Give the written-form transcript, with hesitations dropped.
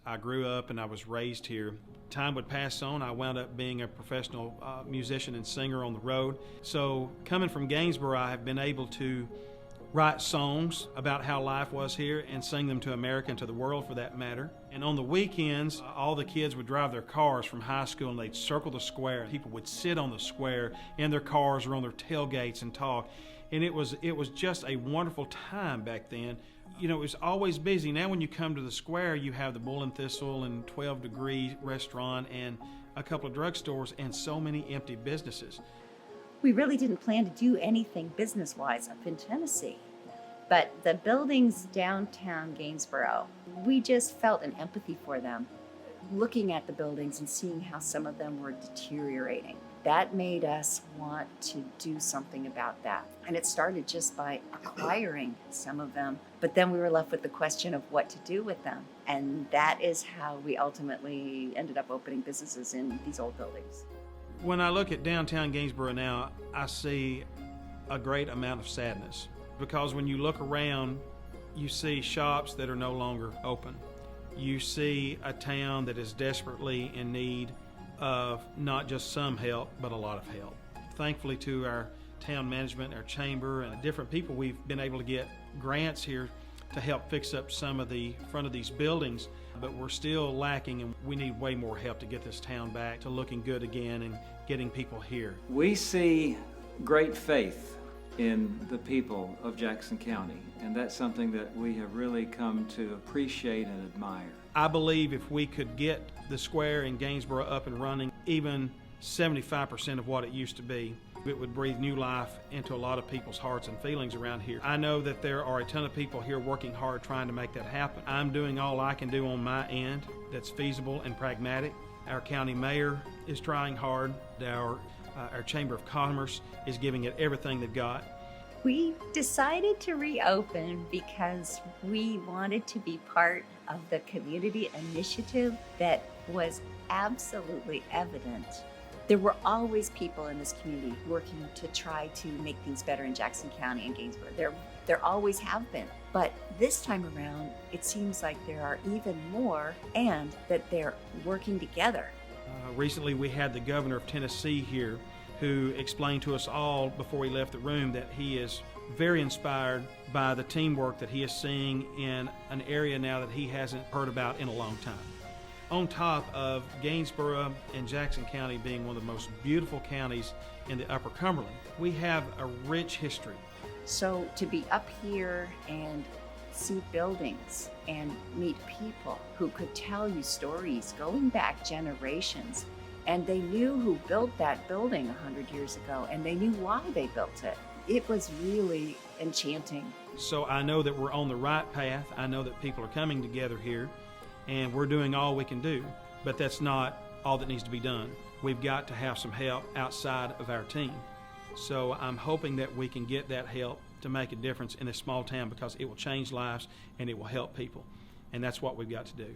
I grew up and I was raised here. Time would pass on. I wound up being a professional musician and singer on the road. So coming from Gainesboro, I have been able to write songs about how life was here and sing them to America and to the world for that matter. And on the weekends, all the kids would drive their cars from high school and they'd circle the square. People would sit on the square in their cars or on their tailgates and talk. And it was just a wonderful time back then. You know, it was always busy. Now when you come to the square, you have the Bull and Thistle and 12 Degree restaurant and a couple of drugstores and so many empty businesses. We really didn't plan to do anything business-wise up in Tennessee. But the buildings downtown Gainesboro, we just felt an empathy for them. Looking at the buildings and seeing how some of them were deteriorating, that made us want to do something about that. And it started just by acquiring some of them. But then we were left with the question of what to do with them. And that is how we ultimately ended up opening businesses in these old buildings. When I look at downtown Gainesboro now, I see a great amount of sadness. Because when you look around, you see shops that are no longer open. You see a town that is desperately in need of not just some help, but a lot of help. Thankfully to our town management, our chamber, and different people, we've been able to get grants here to help fix up some of the front of these buildings, but we're still lacking and we need way more help to get this town back to looking good again and getting people here. We see great faith in the people of Jackson County, and that's something that we have really come to appreciate and admire. I believe if we could get the square in Gainesboro up and running, even 75% of what it used to be, it would breathe new life into a lot of people's hearts and feelings around here. I know that there are a ton of people here working hard trying to make that happen. I'm doing all I can do on my end that's feasible and pragmatic. Our county mayor is trying hard. Our Chamber of Commerce is giving it everything they've got. We decided to reopen because we wanted to be part of the community initiative that was absolutely evident. There were always people in this community working to try to make things better in Jackson County and Gainesboro. There always have been. But this time around, it seems like there are even more and that they're working together. Recently we had the governor of Tennessee here who explained to us all before he left the room that he is very inspired by the teamwork that he is seeing in an area now that he hasn't heard about in a long time. On top of Gainesboro and Jackson County being one of the most beautiful counties in the Upper Cumberland, we have a rich history. So to be up here and see buildings and meet people who could tell you stories going back generations, and they knew who built that building 100 years ago, and they knew why they built it. It was really enchanting. So I know that we're on the right path. I know that people are coming together here, and we're doing all we can do, but that's not all that needs to be done. We've got to have some help outside of our team. So I'm hoping that we can get that help to make a difference in this small town because it will change lives and it will help people. And that's what we've got to do.